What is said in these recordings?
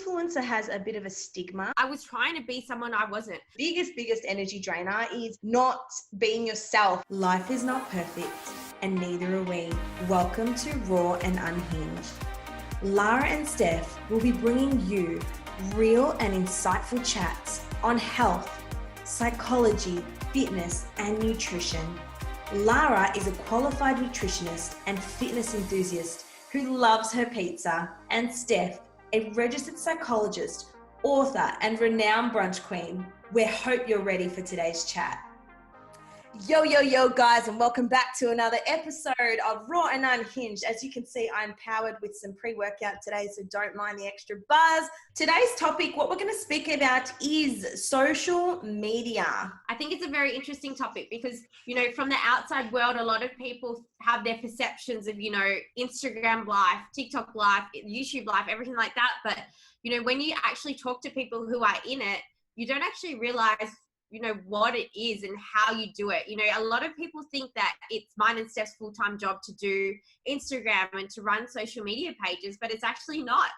influencer has a bit of a stigma. I was trying to be someone I wasn't. Biggest energy drainer is not being yourself. Life is not perfect, and neither are we. Welcome to Raw and Unhinged. Lara and Steph will be bringing you real and insightful chats on health, psychology, fitness, and nutrition. Lara is a qualified nutritionist and fitness enthusiast who loves her pizza, and Steph, a registered psychologist, author, and renowned brunch queen. We hope you're ready for today's chat. Yo, guys, and welcome back to another episode of Raw and Unhinged. As you can see, I'm powered with some pre-workout today, so don't mind the extra buzz. Today's topic, what we're going to speak about is social media. I think it's a very interesting topic because, from the outside world, a lot of people have their perceptions of, Instagram life, TikTok life, YouTube life, everything like that. But, when you actually talk to people who are in it, you don't actually realize what it is and how you do it. A lot of people think that it's mine and Steph's full-time job to do Instagram and to run social media pages, but it's actually not.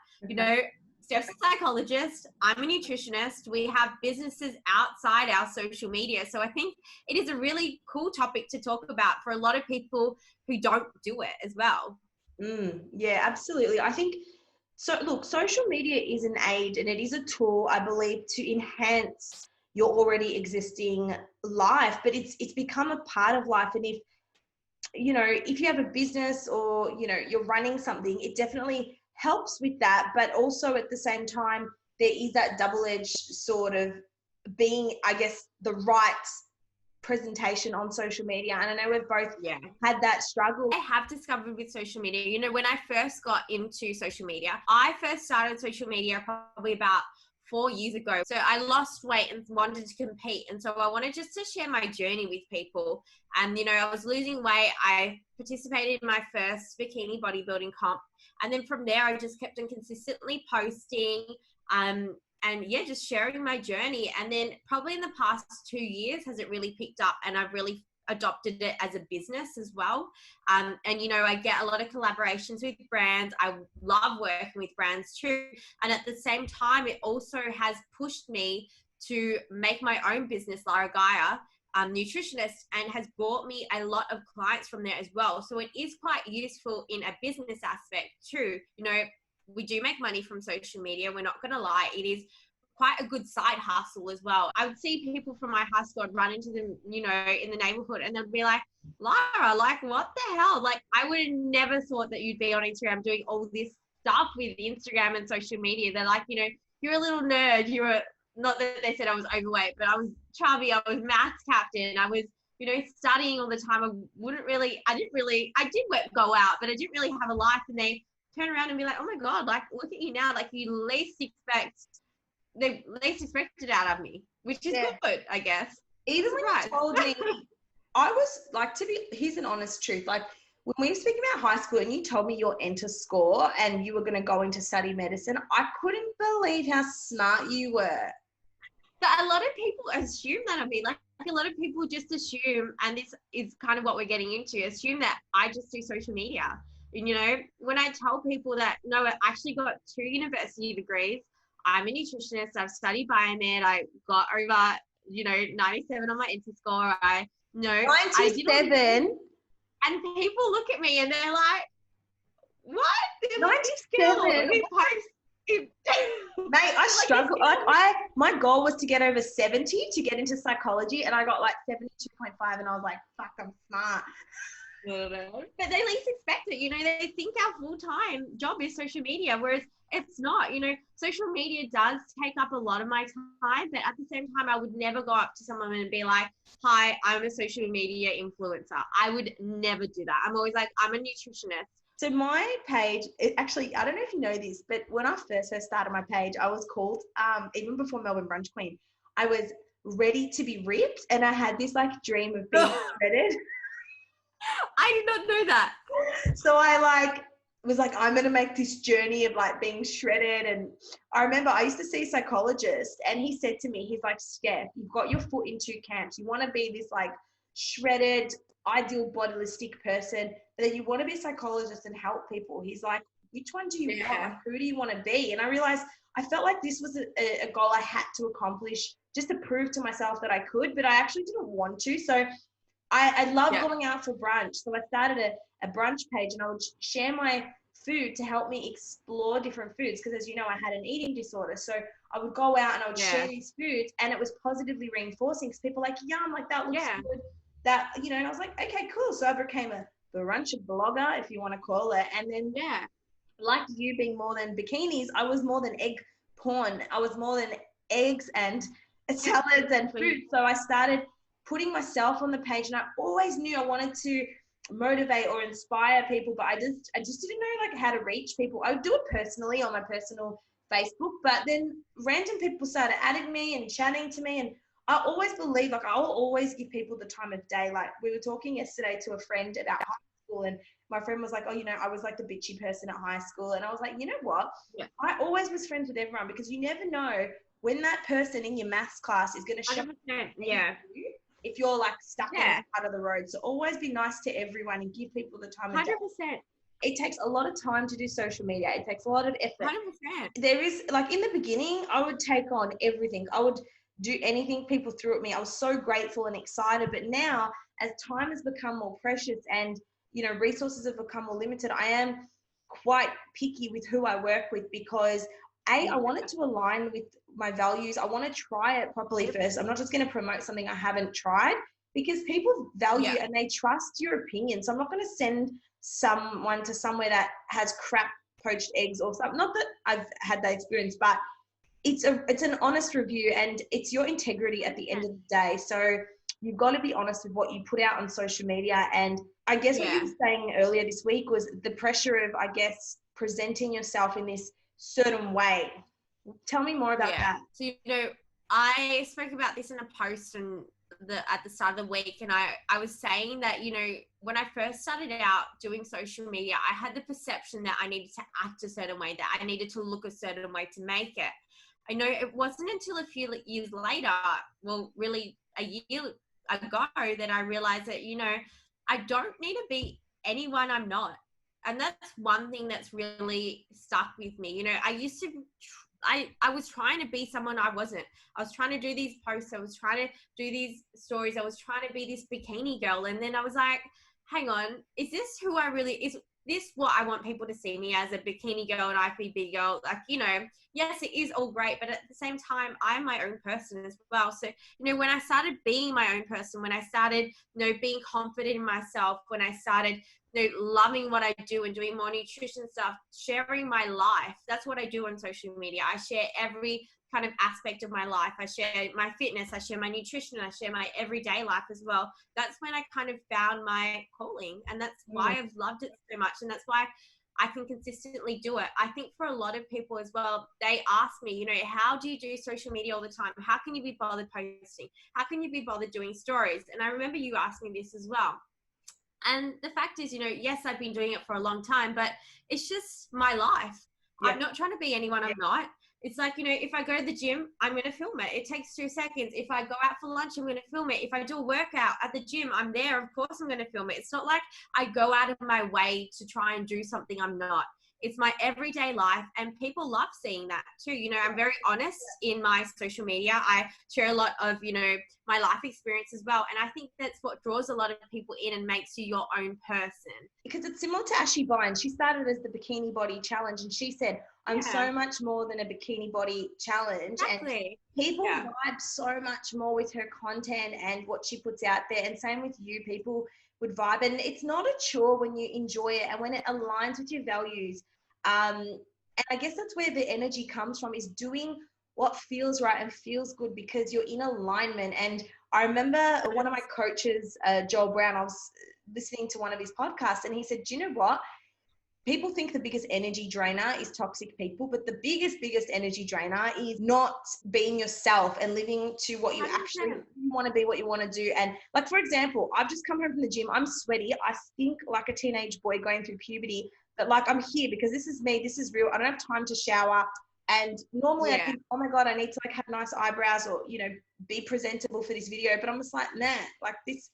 Steph's a psychologist, I'm a nutritionist, we have businesses outside our social media. So I think it is a really cool topic to talk about for a lot of people who don't do it as well. Yeah, absolutely. I think, so look, social media is an aid and it is a tool, I believe, to enhance your already existing life, but it's become a part of life. And if you have a business or, you're running something, it definitely helps with that. But also at the same time, there is that double-edged sort of being, I guess, the right presentation on social media. And I know we've both had that struggle. I have discovered with social media, when I first got into social media, I first started social media probably about 4 years ago. So I lost weight and wanted to compete. And so I wanted just to share my journey with people. And, I was losing weight. I participated in my first bikini bodybuilding comp. And then from there, I just kept on consistently posting, just sharing my journey. And then probably in the past 2 years has it really picked up, and I've really adopted it as a business as well. I get a lot of collaborations with brands. I love working with brands too. And at the same time, it also has pushed me to make my own business, Lara Gaia, nutritionist, and has brought me a lot of clients from there as well. So it is quite useful in a business aspect too. We do make money from social media. We're not going to lie. It is quite a good side hustle as well. I would see people from my high school, I'd run into them, in the neighborhood, and they'd be like, Lara, like, what the hell? Like, I would have never thought that you'd be on Instagram doing all this stuff with Instagram and social media. They're like, you're a little nerd. Not that they said I was overweight, but I was chubby. I was maths captain. I was, studying all the time. I did go out, but I didn't really have a life. And they turn around and be like, oh my God, like, look at you now. Like, they least expected out of me, which is good, I guess. Even when you told me, I was like, here's an honest truth. Like, when we were speaking about high school and you told me your enter score and you were going to go into study medicine, I couldn't believe how smart you were. But a lot of people assume that of me. Like, a lot of people just assume, and this is kind of what we're getting into, assume that I just do social media. And, when I tell people that, no, I actually got 2 university degrees. I'm a nutritionist. I've studied biomed. I got over, 97 on my enter score. 97? And people look at me and they're like, what? 97? Mate, I struggled. My goal was to get over 70 to get into psychology, and I got like 72.5, and I was like, fuck, I'm smart. But they least expect it. They think our full-time job is social media, whereas it's not. Social media does take up a lot of my time, but at the same time, I would never go up to someone and be like, hi, I'm a social media influencer. I would never do that. I'm always like, I'm a nutritionist. So my page, actually, I don't know if you know this, but when I first started my page, I was called, even before Melbourne Brunch Queen, I was ready to be ripped, and I had this like dream of being shredded. I did not know that. So I was like, I'm going to make this journey of like being shredded. And I remember I used to see a psychologist, and he said to me, he's like, Steph, you've got your foot in 2 camps. You want to be this like shredded, ideal bodylistic person, but then you want to be a psychologist and help people. He's like, which one do you want? Yeah. Like, who do you want to be? And I realized I felt like this was a goal I had to accomplish just to prove to myself that I could, but I actually didn't want to. So I love going out for brunch. So I started a brunch page, and I would share my food to help me explore different foods. Because as you know, I had an eating disorder. So I would go out and I would share these foods, and it was positively reinforcing because people were like, yum, like that looks good. That, you know, and I was like, okay, cool. So I became a brunch blogger, if you want to call it. And then like you being more than bikinis, I was more than egg porn. I was more than eggs and salads and food. So I started putting myself on the page, and I always knew I wanted to motivate or inspire people, but I just didn't know like how to reach people. I would do it personally on my personal Facebook, but then random people started adding me and chatting to me, and I always believe like I'll always give people the time of day. Like we were talking yesterday to a friend about high school, and my friend was like, oh, you know, I was like the bitchy person at high school. And I was like, you know what? I always was friends with everyone, because you never know when that person in your maths class is going to show you if you're like stuck in the side of the road. So always be nice to everyone and give people the time of day. 100%. It takes a lot of time to do social media. It takes a lot of effort. 100%. There is, like, in the beginning, I would take on everything. I would do anything people threw at me. I was so grateful and excited. But now, as time has become more precious and, you know, resources have become more limited, I am quite picky with who I work with, because I want it to align with my values. I want to try it properly first. I'm not just going to promote something I haven't tried, because people value and they trust your opinion. So I'm not going to send someone to somewhere that has crap poached eggs or something. Not that I've had that experience, but it's an honest review, and it's your integrity at the end of the day. So you've got to be honest with what you put out on social media. And I guess what you were saying earlier this week was the pressure of, I guess, presenting yourself in this certain way. Tell me more about that. So, you know, I spoke about this in a post and at the start of the week, and I was saying that, you know, when I first started out doing social media, I had the perception that I needed to act a certain way, that I needed to look a certain way to make it. I know it wasn't until a few years later, well, really a year ago, that I realized that, you know, I don't need to be anyone I'm not. And that's one thing that's really stuck with me. You know, I used to, I was trying to be someone I wasn't. I was trying to do these posts. I was trying to do these stories. I was trying to be this bikini girl. And then I was like, hang on, is this who I really, is this what I want people to see me as, a bikini girl, an IFBB girl? Like, you know, yes, it is all great, but at the same time, I'm my own person as well. So, you know, when I started being my own person, when I started, you know, being confident in myself, when I started, you know, loving what I do and doing more nutrition stuff, sharing my life, that's what I do on social media. I share every kind of aspect of my life. I share my fitness, I share my nutrition, I share my everyday life as well. That's when I kind of found my calling, and that's why I've loved it so much, and that's why I can consistently do it. I think for a lot of people as well, they ask me, you know, how do you do social media all the time? How can you be bothered posting? How can you be bothered doing stories? And I remember you asking me this as well. And the fact is, you know, yes, I've been doing it for a long time, but it's just my life. I'm not trying to be anyone I'm not. It's like, you know, if I go to the gym, I'm going to film it. It takes 2 seconds. If I go out for lunch, I'm going to film it. If I do a workout at the gym, I'm there. Of course, I'm going to film it. It's not like I go out of my way to try and do something I'm not. It's my everyday life, and people love seeing that too. You know, I'm very honest in my social media. I share a lot of, you know, my life experience as well. And I think that's what draws a lot of people in and makes you your own person. Because it's similar to Ashley Bynes. She started as the Bikini Body Challenge, and she said, I'm so much more than a bikini body challenge. Exactly. And people vibe so much more with her content and what she puts out there. And same with you, people would vibe. And it's not a chore when you enjoy it and when it aligns with your values. And I guess that's where the energy comes from, is doing what feels right and feels good because you're in alignment. And I remember one of my coaches, Joel Brown, I was listening to one of his podcasts, and he said, do you know what? People think the biggest energy drainer is toxic people, but the biggest energy drainer is not being yourself and living to what you 100%. actually want to be, what you want to do. And like, for example, I've just come home from the gym. I'm sweaty. I stink like a teenage boy going through puberty, but like, I'm here because this is me. This is real. I don't have time to shower. And normally I think, oh my God, I need to like have nice eyebrows or, you know, be presentable for this video. But I'm just like, nah, like this,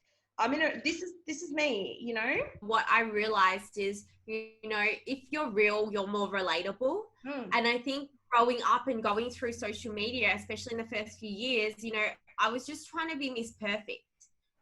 this is me, you know. What I realized is, you know, if you're real, you're more relatable. And I think growing up and going through social media, especially in the first few years, you know, I was just trying to be Miss Perfect,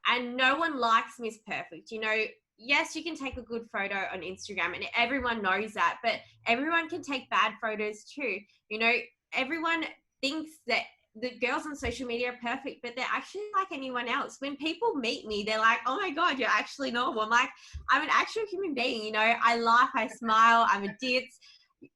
and no one likes Miss Perfect. You know, yes, you can take a good photo on Instagram and everyone knows that, but everyone can take bad photos too. You know, everyone thinks that the girls on social media are perfect, but they're actually like anyone else. When people meet me, they're like, oh my God, you're actually normal. I'm like, I'm an actual human being. You know, I laugh, I smile, I'm a ditz.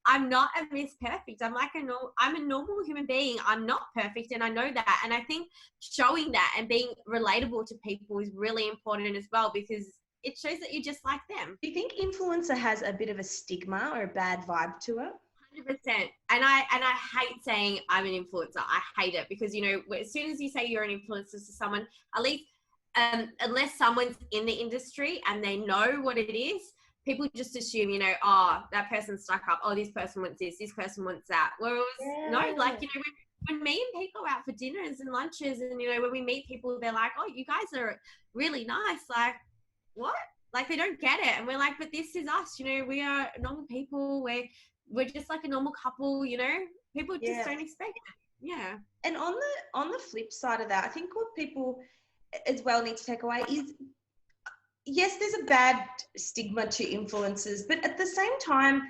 I'm not a Miss Perfect. I'm a normal human being. I'm not perfect, and I know that. And I think showing that and being relatable to people is really important as well, because it shows that you're just like them. Do you think influencer has a bit of a stigma or a bad vibe to it? 100%. And I hate saying I'm an influencer. I hate it, because, you know, as soon as you say you're an influencer to someone, at least unless someone's in the industry and they know what it is, people just assume, you know, oh, that person's stuck up. Oh, this person wants this person wants that. Whereas, no, like, you know, when me and Pete go out for dinners and lunches, and, you know, when we meet people, they're like, oh, you guys are really nice. Like, what? Like, they don't get it. And we're like, but this is us. You know, we are normal people. We're just like a normal couple, you know. People just don't expect it. Yeah. And on the flip side of that, I think what people as well need to take away is, yes, there's a bad stigma to influencers, but at the same time,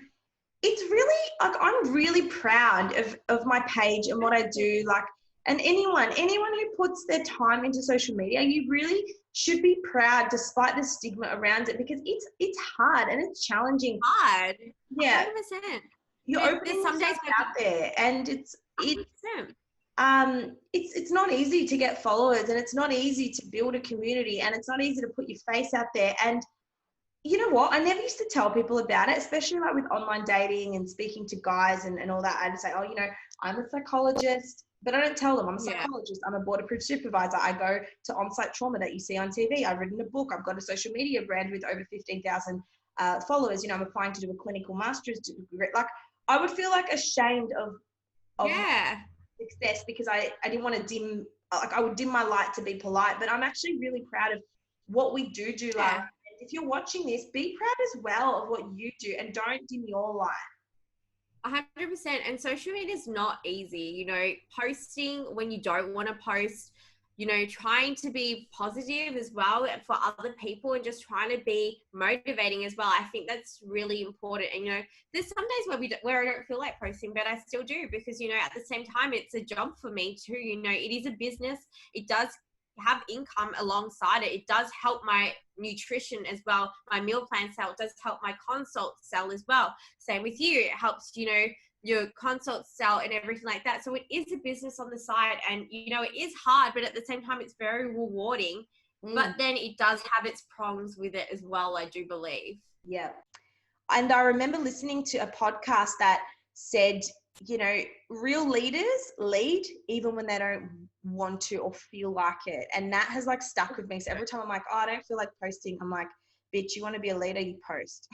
it's really, like, I'm really proud of my page and what I do. Like, and anyone who puts their time into social media, you really should be proud despite the stigma around it, because it's hard and it's challenging. Hard. Yeah. 100%. You're opening some days out there, and it's not easy to get followers, and it's not easy to build a community, and it's not easy to put your face out there. And you know what? I never used to tell people about it, especially like with online dating and speaking to guys and all that. I'd say, oh, you know, I'm a psychologist, but I don't tell them I'm a psychologist. I'm a board-approved supervisor. I go to on-site trauma that you see on TV. I've written a book. I've got a social media brand with over 15,000 followers. You know, I'm applying to do a clinical master's degree. Like, I would feel like ashamed of success, because I didn't want to dim, like, I would dim my light to be polite, but I'm actually really proud of what we do. Like, if you're watching this, be proud as well of what you do, and don't dim your light. 100%. And social media is not easy, you know, posting when you don't want to post, you know, trying to be positive as well for other people, and just trying to be motivating as well. I think that's really important. And, you know, there's some days where I don't feel like posting, but I still do, because, you know, at the same time, it's a job for me too. You know, it is a business. It does have income alongside it. It does help my nutrition as well. My meal plan sell. It does help my consult sell as well. Same with you. It helps, you know, your consult sell and everything like that. So it is a business on the side, and, you know, it is hard, but at the same time, it's very rewarding. But then it does have its prongs with it as well, I do believe. Yeah. And I remember listening to a podcast that said, you know, real leaders lead even when they don't want to or feel like it. And that has, like, stuck with me. So every time I'm like, oh, I don't feel like posting, I'm like, bitch, you want to be a leader, you post.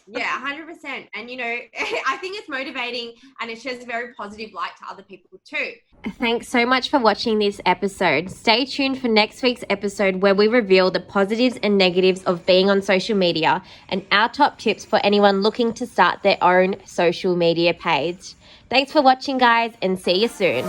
Yeah, 100%. And, you know, I think it's motivating, and it shows a very positive light to other people too. Thanks so much for watching this episode. Stay tuned for next week's episode, where we reveal the positives and negatives of being on social media, and our top tips for anyone looking to start their own social media page. Thanks for watching, guys, and see you soon.